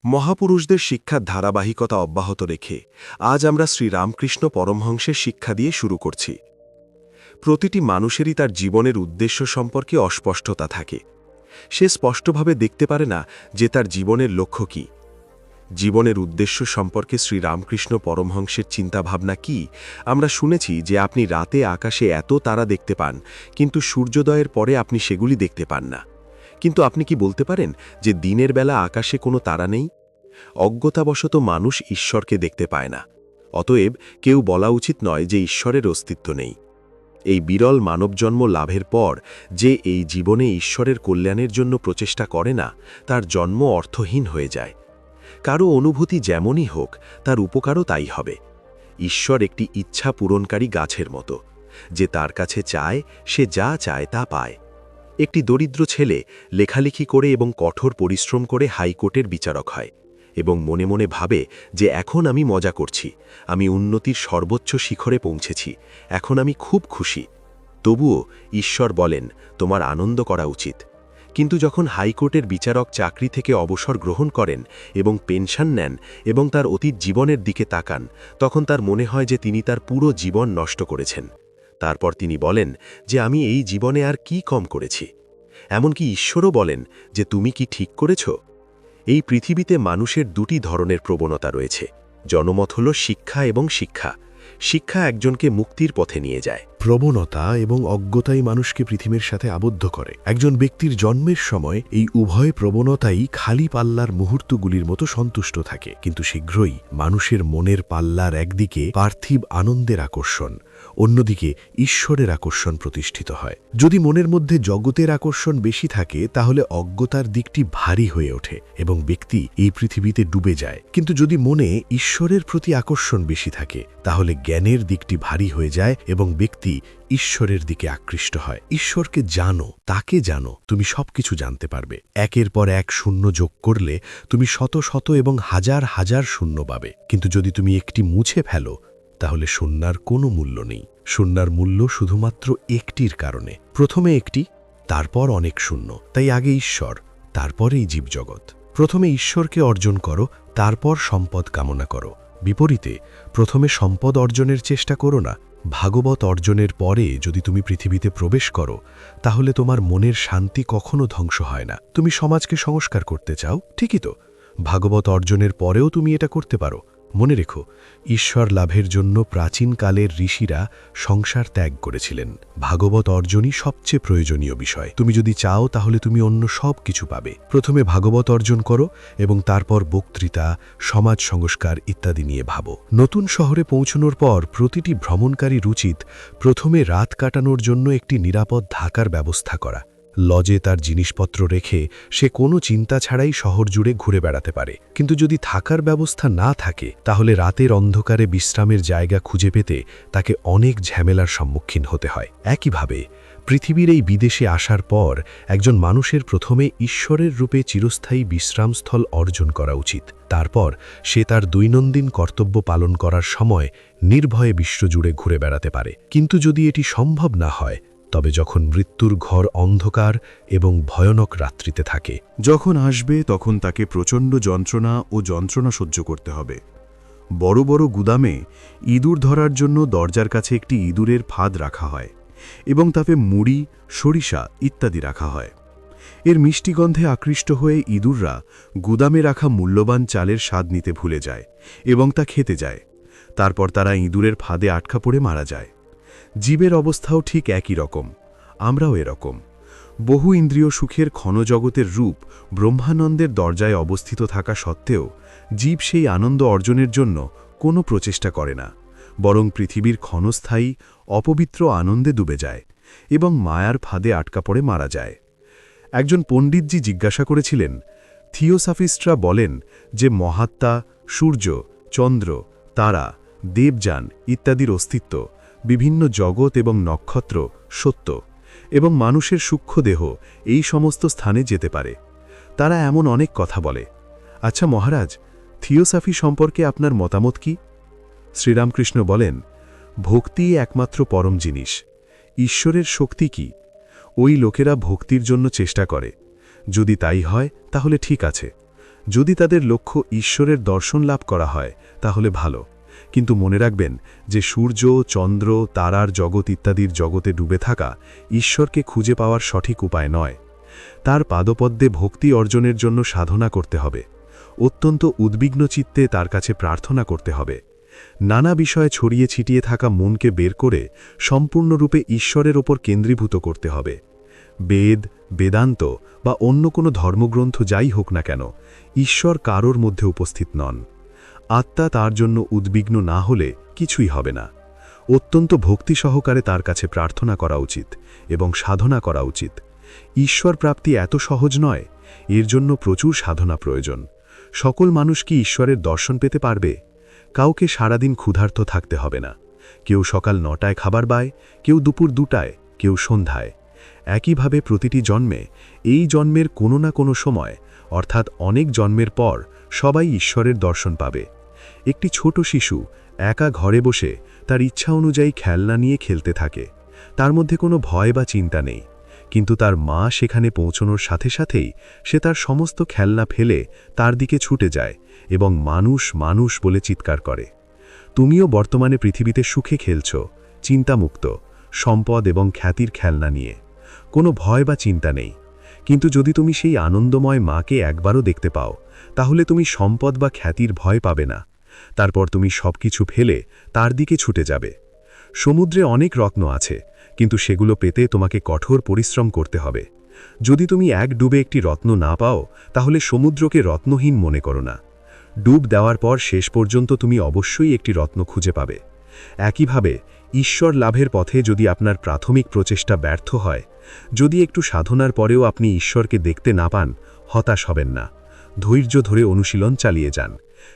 মহাপুরুষদের শিক্ষার ধারাবাহিকতা অব্যাহত রেখে আজ আমরা শ্রীরামকৃষ্ণ পরমহংসের শিক্ষা দিয়ে শুরু করছি। প্রতিটি মানুষেরই তার জীবনের উদ্দেশ্য সম্পর্কে অস্পষ্টতা থাকে। সে স্পষ্টভাবে দেখতে পারে না যে তার জীবনের লক্ষ্য কী। জীবনের উদ্দেশ্য সম্পর্কে শ্রীরামকৃষ্ণ পরমহংসের চিন্তাভাবনা কি? আমরা শুনেছি যে আপনি রাতে আকাশে এত তারা দেখতে পান, কিন্তু সূর্যোদয়ের পরে আপনি সেগুলি দেখতে পান না। কিন্তু আপনি কি বলতে পারেন যে দিনের বেলা আকাশে কোনো তারা নেই? অজ্ঞতাবশত মানুষ ঈশ্বরকে দেখতে পায় না। অতএব কেউ বলা উচিত নয় যে ঈশ্বরের অস্তিত্ব নেই। এই বিরল মানবজন্ম লাভের পর যে এই জীবনে ঈশ্বরের কল্যাণের জন্য প্রচেষ্টা করে না, তার জন্ম অর্থহীন হয়ে যায়। কারো অনুভূতি যেমনই হোক, তার উপকারও তাই হবে। ঈশ্বর একটি ইচ্ছা পূরণকারী গাছের মতো, যে তার কাছে চায়, সে যা চায় তা পায়। একটি দরিদ্র ছেলে লেখালেখি করে এবং কঠোর পরিশ্রম করে হাইকোর্টের বিচারক হয় এবং মনে মনে ভাবে যে এখন আমি মজা করছি, আমি উন্নতির সর্বোচ্চ শিখরে পৌঁছেছি, এখন আমি খুব খুশি। তবুও ঈশ্বর বলেন, তোমার আনন্দ করা উচিত। কিন্তু যখন হাইকোর্টের বিচারক চাকরি থেকে অবসর গ্রহণ করেন এবং পেনশন নেন এবং তার অতীত জীবনের দিকে তাকান, তখন তার মনে হয় যে তিনি তার পুরো জীবন নষ্ট করেছেন। তারপর তিনি বলেন যে আমি এই জীবনে আর কি কম করেছি। এমনকি ঈশ্বরও বলেন যে তুমি কি ঠিক করেছ? এই পৃথিবীতে মানুষের দুটি ধরনের প্রবণতা রয়েছে। জনমত হল শিক্ষা এবং শিক্ষা। শিক্ষা একজনকে মুক্তির পথে নিয়ে যায়। প্রবণতা এবং অজ্ঞতাই মানুষকে পৃথিবীর সাথে আবদ্ধ করে। একজন ব্যক্তির জন্মের সময় এই উভয় প্রবণতাই খালি পাল্লার মুহূর্তগুলির মতো সন্তুষ্ট থাকে, কিন্তু শীঘ্রই মানুষের মনের পাল্লার একদিকে পার্থিব আনন্দের আকর্ষণ, অন্যদিকে ঈশ্বরের আকর্ষণ প্রতিষ্ঠিত হয়। যদি মনের মধ্যে জগতের আকর্ষণ বেশি থাকে, তাহলে অজ্ঞতার দিকটি ভারী হয়ে ওঠে এবং ব্যক্তি এই পৃথিবীতে ডুবে যায়। কিন্তু যদি মনে ঈশ্বরের প্রতি আকর্ষণ বেশি থাকে, তাহলে জ্ঞানের দিকটি ভারী হয়ে যায় এবং ব্যক্তি ঈশ্বরের দিকে আকৃষ্ট হয়। ঈশ্বরকে জানো, তাকে জানো, তুমি সবকিছু জানতে পারবে। একের পর এক শূন্য যোগ করলে তুমি শত শত এবং হাজার হাজার শূন্য পাবে। কিন্তু যদি তুমি একটি মুছে ফেলো, তাহলে শূন্যার কোনো মূল্য নেই। শূন্যার মূল্য শুধুমাত্র একটির কারণে। প্রথমে একটি, তারপর অনেক শূন্য। তাই আগে ঈশ্বর, তারপরেই জীবজগৎ। প্রথমে ঈশ্বরকে অর্জন করো, তারপর সম্পদ কামনা করো। বিপরীতে প্রথমে সম্পদ অর্জনের চেষ্টা করো না। ভাগবত অর্জনের পরে যদি তুমি পৃথিবীতে প্রবেশ করো, তাহলে তোমার মনের শান্তি কখনো ধ্বংস হয় না। তুমি সমাজকে সংস্কার করতে চাও, ঠিকই তো। ভাগবত অর্জনের পরেও তুমি এটা করতে পারো। মনে রেখো, ঈশ্বর লাভের জন্য প্রাচীনকালের ঋষিরা সংসার ত্যাগ করেছিলেন। ভাগবত অর্জনই সবচেয়ে প্রয়োজনীয় বিষয়। তুমি যদি চাও, তাহলে তুমি অন্য সব কিছু পাবে। প্রথমে ভাগবত অর্জন করো এবং তারপর বক্তৃতা, সমাজ সংস্কার ইত্যাদি নিয়ে ভাবো। নতুন শহরে পৌঁছানোর পর প্রতিটি ভ্রমণকারীর উচিত প্রথমে রাত কাটানোর জন্য একটি নিরাপদ থাকার ব্যবস্থা করা। লজে তার জিনিসপত্র রেখে সে কোনো চিন্তা ছাড়াই শহর জুড়ে ঘুরে বেড়াতে পারে। কিন্তু যদি থাকার ব্যবস্থা না থাকে, তাহলে রাতের অন্ধকারে বিশ্রামের জায়গা খুঁজে পেতে তাকে অনেক ঝামেলার সম্মুখীন হতে হয়। একইভাবে পৃথিবীর এই বিদেশে আসার পর একজন মানুষের প্রথমে ঈশ্বরের রূপে চিরস্থায়ী বিশ্রামস্থল অর্জন করা উচিত। তারপর সে তার দৈনন্দিন কর্তব্য পালন করার সময় নির্ভয়ে বিশ্বজুড়ে ঘুরে বেড়াতে পারে। কিন্তু যদি এটি সম্ভব না হয়, তবে যখন মৃত্যুর ঘর অন্ধকার এবং ভয়ানক রাত্রিতে থাকে, যখন আসবে তখন তাকে প্রচণ্ড যন্ত্রণা সহ্য করতে হবে। বড় বড় গুদামে ইঁদুর ধরার জন্য দরজার কাছে একটি ইঁদুরের ফাঁদ রাখা হয় এবং তাতে মুড়ি, সরিষা ইত্যাদি রাখা হয়। এর মিষ্টি গন্ধে আকৃষ্ট হয়ে ইঁদুররা গুদামে রাখা মূল্যবান চালের স্বাদ নিতে ভুলে যায় এবং তা খেতে যায়। তারপর তারা ইঁদুরের ফাঁদে আটকা পড়ে মারা যায়। জীবের অবস্থাও ঠিক একই রকম। আমরাও এরকম। বহু ইন্দ্রিয় সুখের ক্ষণজগতের রূপ ব্রহ্মানন্দের দরজায় অবস্থিত থাকা সত্ত্বেও জীব সেই আনন্দ অর্জনের জন্য কোনো প্রচেষ্টা করে না, বরং পৃথিবীর ক্ষণস্থায়ী অপবিত্র আনন্দে ডুবে যায় এবং মায়ার ফাঁদে আটকা পড়ে মারা যায়। একজন পণ্ডিতজি জিজ্ঞাসা করেছিলেন, থিওসফিস্টরা বলেন যে মহাত্মা, সূর্য, চন্দ্র, তারা, দেবযান ইত্যাদির অস্তিত্ব, বিভিন্ন জগৎ এবং নক্ষত্র সত্য এবং মানুষের সূক্ষ্ম দেহ এই সমস্ত স্থানে যেতে পারে। তারা এমন অনেক কথা বলে। আচ্ছা মহারাজ, থিওসফি সম্পর্কে আপনার মতামত কি? শ্রীরামকৃষ্ণ বলেন, ভক্তিই একমাত্র পরম জিনিস। ঈশ্বরের শক্তি কি? ওই লোকেরা ভক্তির জন্য চেষ্টা করে। যদি তাই হয় তাহলে ঠিক আছে, যদি তাদের লক্ষ্য ঈশ্বরের দর্শন লাভ করা হয় তাহলে ভালো, কিন্তু মনে রাখবেন যে সূর্য, চন্দ্র, তারার জগৎ ইত্যাদির জগতে ডুবে থাকা ঈশ্বরকে খুঁজে পাওয়ার সঠিক উপায় নয়। তার পাদপদ্মে ভক্তি অর্জনের জন্য সাধনা করতে হবে, অত্যন্ত উদ্বিগ্ন চিত্তে তার কাছে প্রার্থনা করতে হবে। নানা বিষয়ে ছড়িয়ে ছিটিয়ে থাকা মনকে বের করে সম্পূর্ণরূপে ঈশ্বরের ওপর কেন্দ্রীভূত করতে হবে। বেদ, বেদান্ত বা অন্য কোনো ধর্মগ্রন্থ যাই হোক না কেন, ঈশ্বর কারোর মধ্যে উপস্থিত নন। আত্মা তার জন্য উদ্বিগ্ন না হলে কিছুই হবে না। অত্যন্ত ভক্তি সহকারে তার কাছে প্রার্থনা করা উচিত এবং সাধনা করা উচিত। ঈশ্বর প্রাপ্তি এত সহজ নয়, এর জন্য প্রচুর সাধনা প্রয়োজন। সকল মানুষ কি ঈশ্বরের দর্শন পেতে পারবে? কাউকে সারাদিন ক্ষুধার্ত থাকতে হবে না। কেউ সকাল 9টায় খাবার পায়, কেউ দুপুর 2টায়, কেউ সন্ধ্যায়। একইভাবে প্রতিটি জন্মে, এই জন্মের কোনো না কোনো সময় অর্থাৎ অনেক জন্মের পর সবাই ঈশ্বরের দর্শন পাবে। একটি ছোট শিশু একা ঘরে বসে তার ইচ্ছা অনুযায়ী খেলনা নিয়ে খেলতে থাকে, তার মধ্যে কোনো ভয় বা চিন্তা নেই, কিন্তু তার মা সেখানে পৌঁছনোর সাথে সাথেই সে তার সমস্ত খেলনা ফেলে তার দিকে ছুটে যায় এবং মানুষ মানুষ বলে চিৎকার করে। তুমিও বর্তমানে পৃথিবীতে সুখে খেলছ, চিন্তামুক্ত, সম্পদ এবং খ্যাতির খেলনা নিয়ে, কোনো ভয় বা চিন্তা নেই। কিন্তু যদি তুমি সেই আনন্দময় মাকে একবারও দেখতে পাও, তাহলে তুমি সম্পদ বা খ্যাতির ভয় পাবে না। তারপর তুমি সবকিছু ফেলে তার দিকে ছুটে যাবে। সমুদ্রে অনেক রত্ন আছে, কিন্তু সেগুলো পেতে তোমাকে কঠোর পরিশ্রম করতে হবে। যদি তুমি এক ডুবে একটি রত্ন না পাও, তাহলে সমুদ্রকে রত্নহীন মনে করো না। ডুব দেওয়ার পর শেষ পর্যন্ত তুমি অবশ্যই একটি রত্ন খুঁজে পাবে। একইভাবে ঈশ্বর লাভের পথে যদি আপনার প্রাথমিক প্রচেষ্টা ব্যর্থ হয়, যদি একটু সাধনার পরেও আপনি ঈশ্বরকে দেখতে না পান, হতাশ হবেন না। ধৈর্য ধরে অনুশীলন চালিয়ে যান।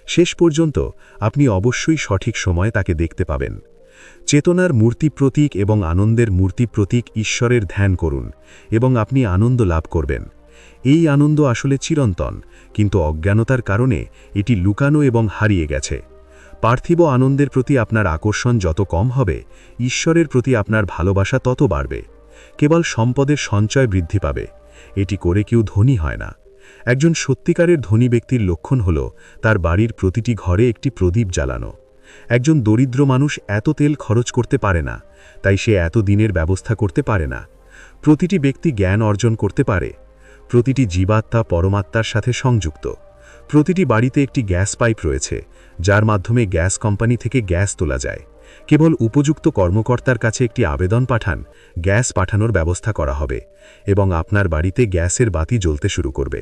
শেষ পর্যন্ত আপনি অবশ্যই সঠিক সময়ে তাকে দেখতে পাবেন। চেতনার মূর্তি প্রতীক এবং আনন্দের মূর্তি প্রতীক ঈশ্বরের ধ্যান করুন এবং আপনি আনন্দ লাভ করবেন। এই আনন্দ আসলে চিরন্তন, কিন্তু অজ্ঞানতার কারণে এটি লুকানো এবং হারিয়ে গেছে। পার্থিব আনন্দের প্রতি আপনার আকর্ষণ যত কম হবে, ঈশ্বরের প্রতি আপনার ভালোবাসা তত বাড়বে। কেবল সম্পদের সঞ্চয় বৃদ্ধি পাবে, এটি করে কেউ ধনী হয় না। একজন সত্যিকারের ধনী ব্যক্তির লক্ষণ হল তার বাড়ির প্রতিটি ঘরে একটি প্রদীপ জ্বালানো। একজন দরিদ্র মানুষ এত তেল খরচ করতে পারে না, তাই সে এত দিনের ব্যবস্থা করতে পারে না। প্রতিটি ব্যক্তি জ্ঞান অর্জন করতে পারে। প্রতিটি জীবাত্মা পরমাত্মার সাথে সংযুক্ত। প্রতিটি বাড়িতে একটি গ্যাস পাইপ রয়েছে, যার মাধ্যমে গ্যাস কোম্পানি থেকে গ্যাস তোলা যায়। কেবল উপযুক্ত কর্মকর্তার কাছে একটি আবেদন পাঠান, গ্যাস পাঠানোর ব্যবস্থা করা হবে এবং আপনার বাড়িতে গ্যাসের বাতি জ্বলতে শুরু করবে।